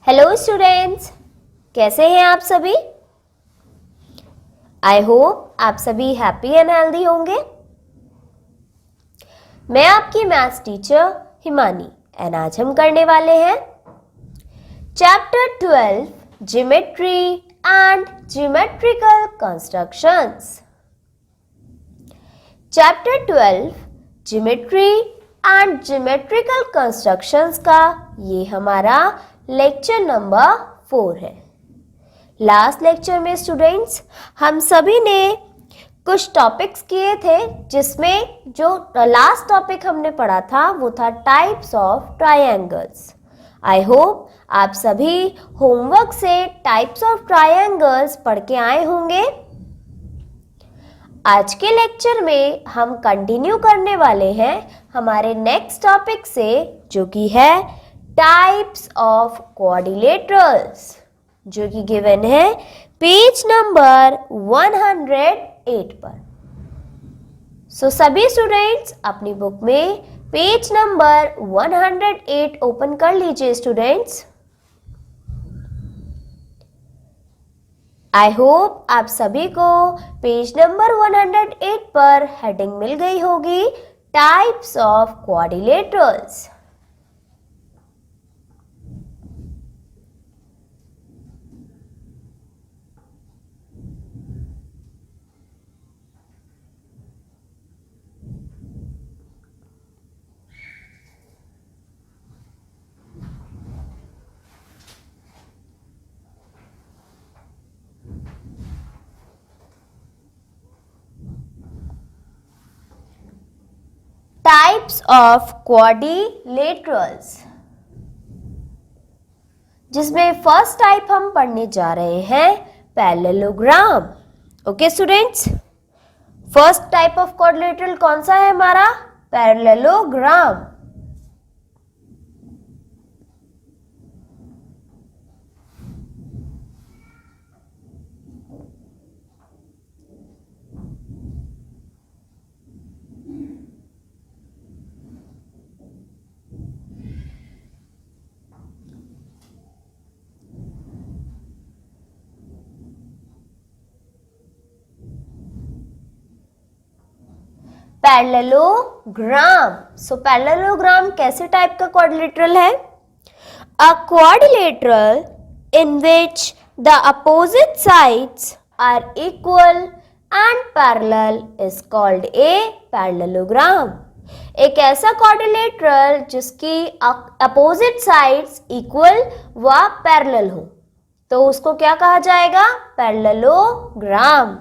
Hello students, कैसे हैं आप सभी। आई होप आप सभी हैप्पी एंड हेल्दी होंगे। मैं आपकी मैथ्स टीचर हिमानी एंड आज हम करने वाले हैं chapter 12 geometry and geometrical constructions. Chapter 12 geometry and geometrical constructions का ये हमारा लेक्चर नंबर 4 है। लास्ट लेक्चर में स्टूडेंट्स हम सभी ने कुछ टॉपिक्स किए थे, जिसमें जो लास्ट टॉपिक हमने पढ़ा था वो था types of triangles. I hope आप सभी होमवर्क से टाइप्स ऑफ ट्रायंगल्स पढ़ के आए होंगे। आज के लेक्चर में हम कंटिन्यू करने वाले हैं हमारे नेक्स्ट टॉपिक से, जो कि है टाइप्स ऑफ क्वाड्रिलेटरल्स, जो कि गिवन है पेज नंबर 108 पर। सो सभी स्टूडेंट्स अपनी बुक में पेज नंबर 108 ओपन कर लीजिए स्टूडेंट्स। आई होप आप सभी को पेज नंबर 108 पर हेडिंग मिल गई होगी, types of quadrilaterals. Types of quadrilaterals, जिसमें फर्स्ट टाइप हम पढ़ने जा रहे हैं parallelogram. Okay students, first type of quadrilateral कौन सा है हमारा? पैरेललोग्राम। पैरेललोग्राम, सो पैरेललोग्राम कैसे टाइप का क्वाड्रिलेटरल है? अ quadrilateral in which the opposite sides are equal and parallel is called a parallelogram। एक ऐसा क्वाड्रिलेटरल जिसकी अपोजिट साइड्स इक्वल व पैरेलल हो, तो उसको क्या कहा जाएगा? Parallelogram.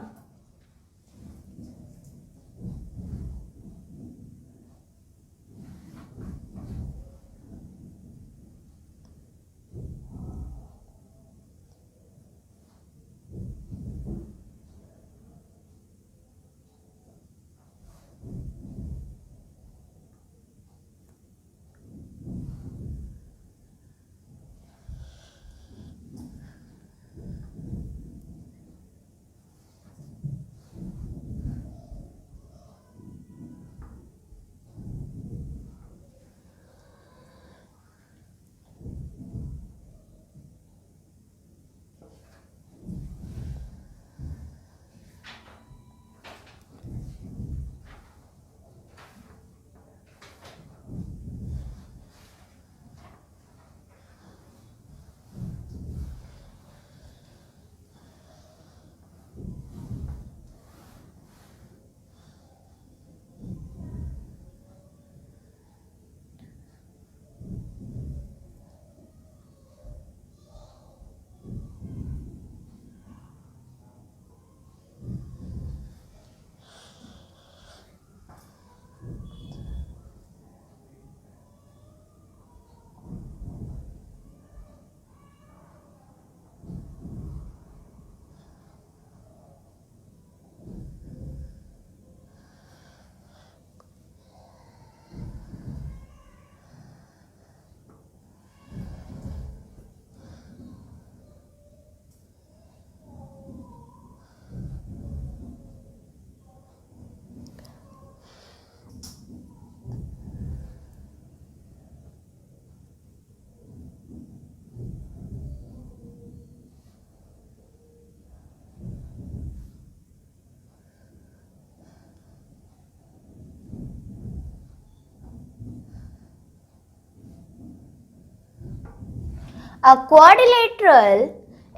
A quadrilateral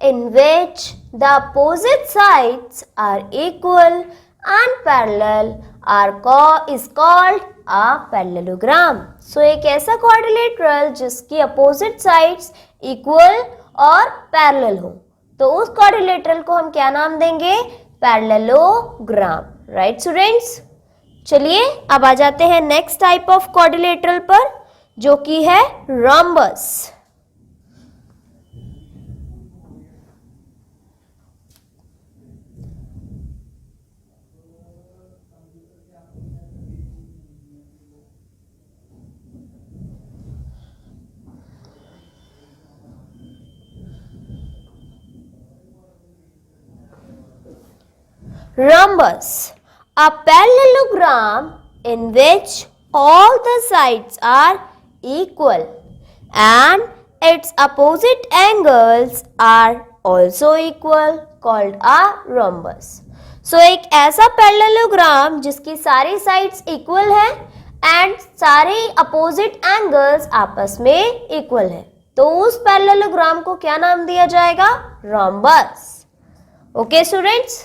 in which the opposite sides are equal and parallel is called a parallelogram. So एक ऐसा quadrilateral जिसकी opposite sides equal और parallel हो, तो उस quadrilateral को हम क्या नाम देंगे? पैरेललोग्राम. Right students? चलिए अब आ जाते हैं नेक्स्ट टाइप ऑफ क्वाड्रिलेटरल पर, जो कि है rhombus. Rhombus, a parallelogram in which all the sides are equal and its opposite angles are also equal, called a rhombus. So एक ऐसा पैरेललोग्राम जिसकी सारी साइड्स इक्वल है एंड सारे अपोजिट एंगल्स आपस में इक्वल है, तो उस पैरेललोग्राम को क्या नाम दिया जाएगा? Rhombus. Okay students?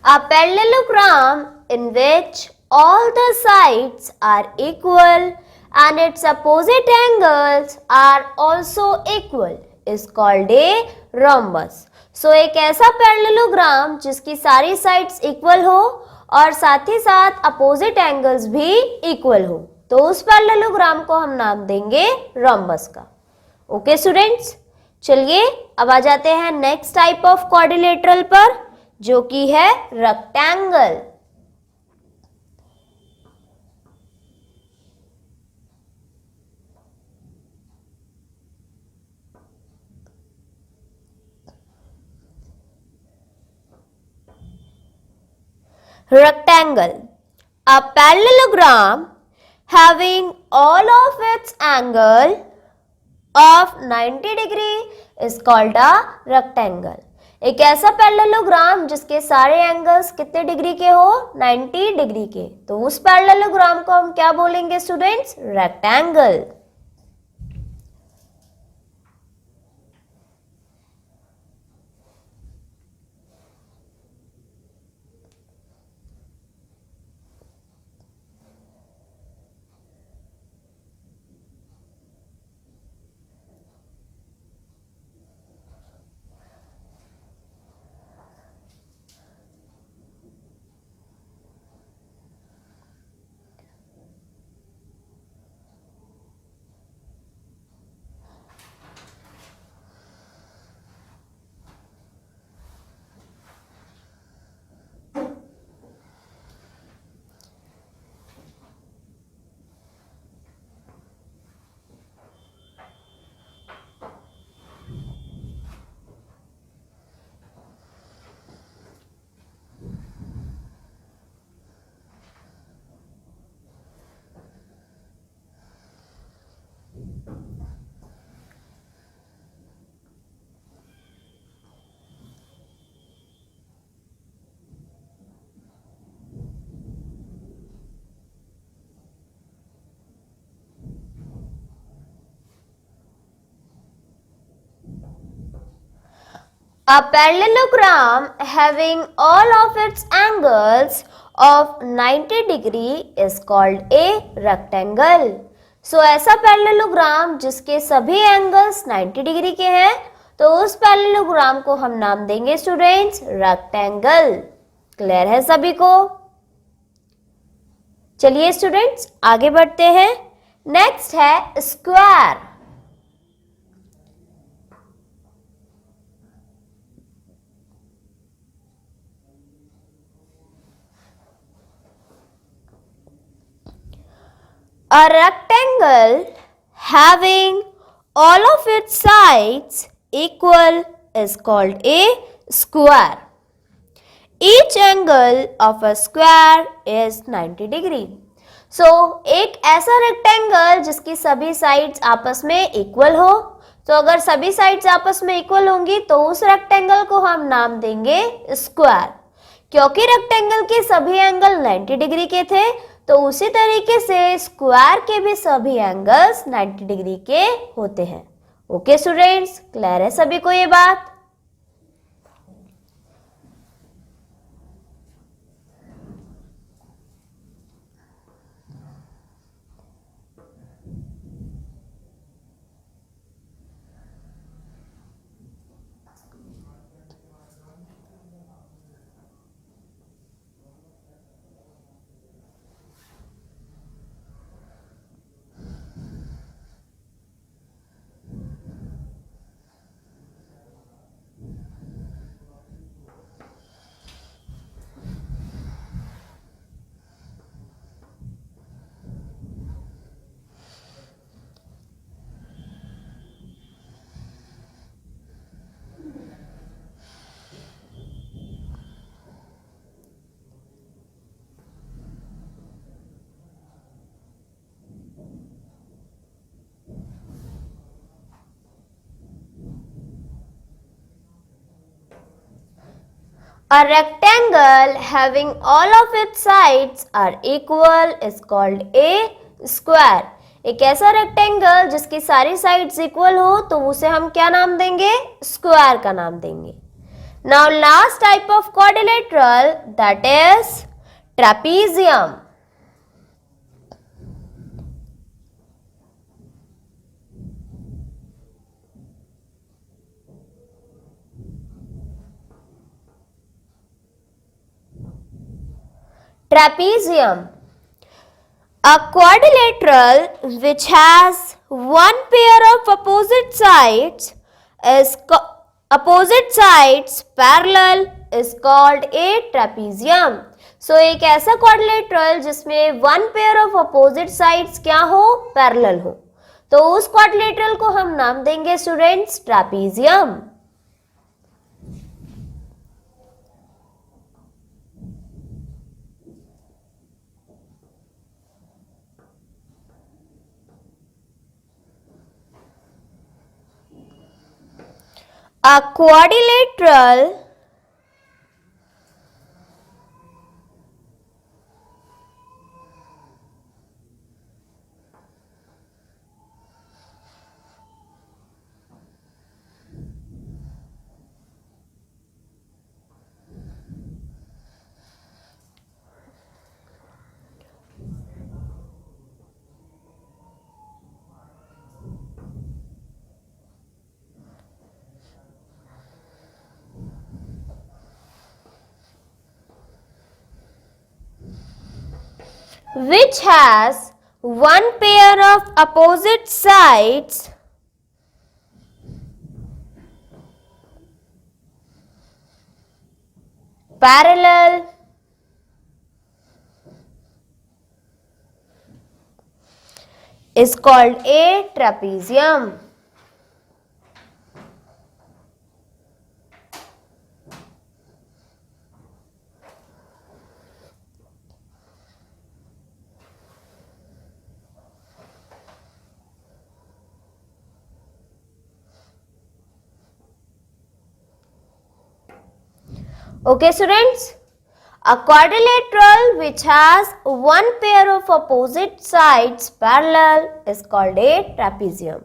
A parallelogram in which all the sides are equal and its opposite angles are also equal is called a rhombus. So एक ऐसा पैरेललोग्राम जिसकी सारी साइड्स इक्वल हो और साथ ही साथ अपोजिट एंगल्स भी इक्वल हो, तो उस पैरेललोग्राम को हम नाम देंगे रॉम्बस का. Okay students? चलिए अब आ जाते हैं नेक्स्ट टाइप ऑफ क्वाड्रिलेटरल पर, जो कि है rectangle. Rectangle, a parallelogram having all of its angle of 90 degree is called a rectangle. एक ऐसा पैरेललोग्राम जिसके सारे एंगल्स कितने डिग्री के हो? 90 डिग्री के, तो उस पैरेललोग्राम को हम क्या बोलेंगे students? Rectangle. A parallelogram having all of its angles of 90 degree is called a rectangle. So ऐसा पैरेललोग्राम जिसके सभी एंगल्स 90 डिग्री के हैं तो उस पैरेललोग्राम को हम नाम देंगे स्टूडेंट्स रेक्टेंगल। क्लियर है सभी को? चलिए स्टूडेंट्स आगे बढ़ते हैं। नेक्स्ट है square. A rectangle having all of its sides equal is called a square. Each angle of a square is 90 degree. So, एक ऐसा रेक्टेंगल जिसकी सभी साइड्स आपस में इक्वल हो, तो अगर सभी साइड्स आपस में इक्वल होंगी तो उस रेक्टेंगल को हम नाम देंगे स्क्वायर। क्योंकि रेक्टेंगल के सभी एंगल 90 डिग्री के थे तो उसी तरीके से स्क्वायर के भी सभी एंगल्स 90 डिग्री के होते हैं। ओके स्टूडेंट्स, क्लियर है सभी को ये बात? A rectangle having all of its sides are equal is called a square. एक ऐसा रेक्टेंगल जिसकी सारी साइड्स इक्वल हो तो उसे हम क्या नाम देंगे? स्क्वायर का नाम देंगे। Now last type of quadrilateral, that is trapezium. Trapezium, a quadrilateral which has one pair of opposite sides parallel is called a trapezium. So एक ऐसा quadrilateral जिसमें one pair of opposite sides क्या हो? Parallel हो, तो उस quadrilateral को हम नाम देंगे students trapezium. A quadrilateral which has one pair of opposite sides parallel is called a trapezium. Okay students, a quadrilateral which has one pair of opposite sides parallel is called a trapezium.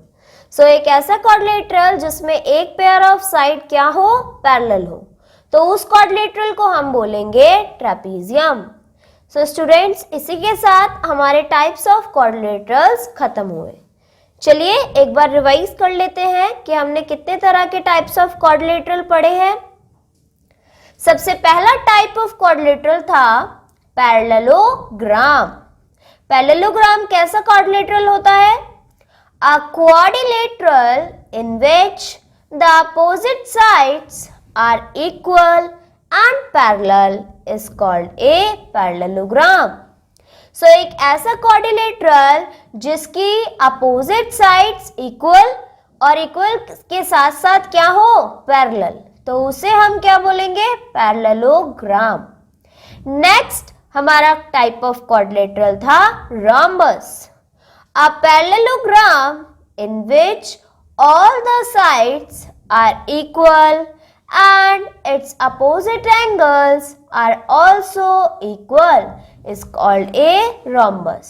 सो एक ऐसा quadrilateral जिसमें एक pair of side क्या हो, parallel हो, तो उस quadrilateral को हम बोलेंगे ट्रेपीजियम। सो स्टूडेंट्स, इसी के साथ हमारे टाइप्स ऑफ क्वाड्रिलेटरल्स खत्म हुए। चलिए एक बार रिवाइज कर लेते हैं कि हमने कितने तरह के टाइप्स ऑफ क्वाड्रिलेटरल पढ़े हैं। सबसे पहला टाइप ऑफ क्वाड्रिलेटरल था पैरेललोग्राम। पैरेललोग्राम कैसा क्वाड्रिलेटरल होता है? A quadrilateral in which the opposite sides are equal and parallel is called a parallelogram. So एक ऐसा क्वाड्रिलेटरल जिसकी अपोजिट साइड्स इक्वल और इक्वल के साथ साथ क्या हो, पैरेलल, तो उसे हम क्या बोलेंगे, पैरेललोग्राम। नेक्स्ट हमारा टाइप ऑफ क्वाड्रिलेटरल था rhombus. A parallelogram in which all the sides are equal and its opposite angles are also equal is called a rhombus.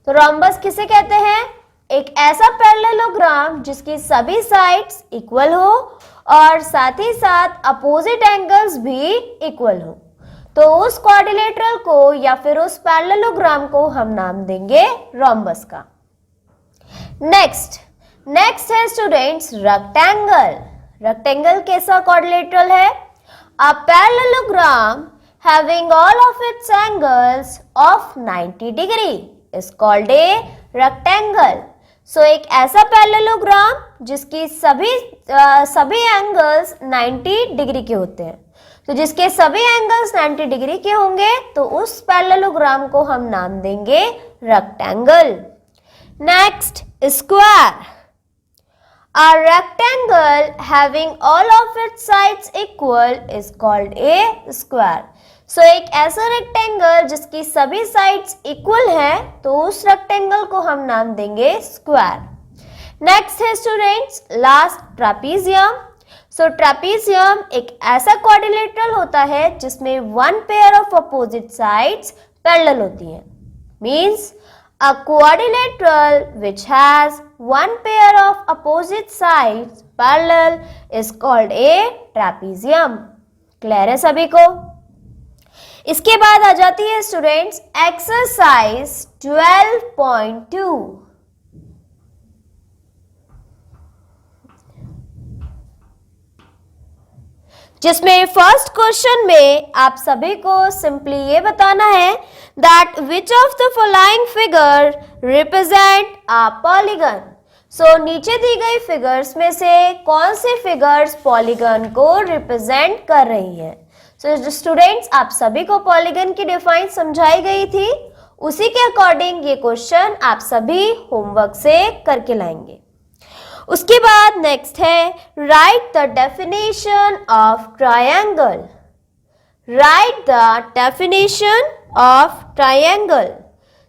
तो rhombus किसे कहते हैं? एक ऐसा पैरेललोग्राम जिसकी सभी साइड्स इक्वल हो और साथ ही साथ अपोजिट एंगल्स भी इक्वल हो, तो उस क्वाड्रिलेटरल को या फिर उस पैरेललोग्राम को हम नाम देंगे rhombus का। नेक्स्ट है स्टूडेंट्स रेक्टेंगल। रेक्टेंगल कैसा क्वाड्रिलेटरल है? A parallelogram having all of its angles of 90 degree is called a rectangle. So एक ऐसा पैरेललोग्राम जिसकी सभी एंगल्स 90 डिग्री के होते हैं, तो जिसके सभी एंगल्स 90 डिग्री के होंगे तो उस पैरेललोग्राम को हम नाम देंगे rectangle. Next, square. A rectangle having all of its sides equal is called a square. So एक ऐसा रेक्टेंगल जिसकी सभी साइड्स इक्वल है तो उस रेक्टेंगल को हम नाम देंगे स्क्वायर। नेक्स्ट है स्टूडेंट्स लास्ट ट्रेपीजियम। सो ट्रेपीजियम एक ऐसा क्वाड्रिलेटरल होता है जिसमें one pair of opposite sides parallel होती हैं। Means a quadrilateral which has one pair of opposite sides parallel is called a trapezium. Clear है सभी को? इसके बाद आ जाती है स्टूडेंट्स एक्सरसाइज 12.2। जिसमें फर्स्ट क्वेश्चन में आप सभी को सिंपली ये बताना है that which of the following figure represent a polygon. So नीचे दी गई फिगर्स में से कौन से फिगर्स पॉलीगन को रिप्रेजेंट कर रही हैं। सो स्टूडेंट्स, आप सभी को पॉलीगन की डिफाइन समझाई गई थी, उसी के अकॉर्डिंग ये क्वेश्चन आप सभी होमवर्क से करके लाएंगे। उसके बाद नेक्स्ट है right the definition of triangle. Right the definition of triangle.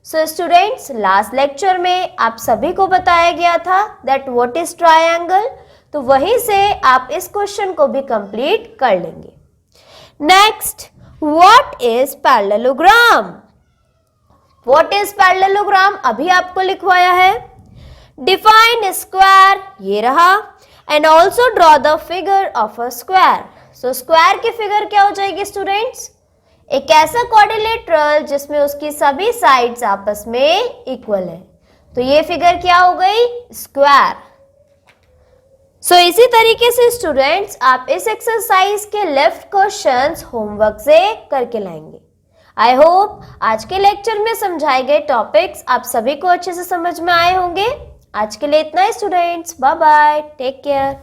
So students, last lecture में आप सभी को बताया गया था दैट व्हाट इज ट्रायंगल, तो वहीं से आप इस क्वेश्चन को भी कंप्लीट कर लेंगे। Next, what is parallelogram. What is parallelogram अभी आपको लिखवाया है। डिफाइन स्क्वायर, ये रहा, and also draw the figure of a square. So square की फिगर क्या हो जाएगी स्टूडेंट्स? एक ऐसा क्वाड्रिलेटरल जिसमें उसकी सभी साइड्स आपस में इक्वल है, तो ये फिगर क्या हो गई? स्क्वायर। सो इसी तरीके से स्टूडेंट्स आप इस एक्सरसाइज के लेफ्ट क्वेश्चंस होमवर्क से करके लाएंगे। आई होप आज के लेक्चर में समझाए गए टॉपिक्स आप सभी को अच्छे से समझ में आए होंगे। आज के लिए इतना ही students, bye bye, take care.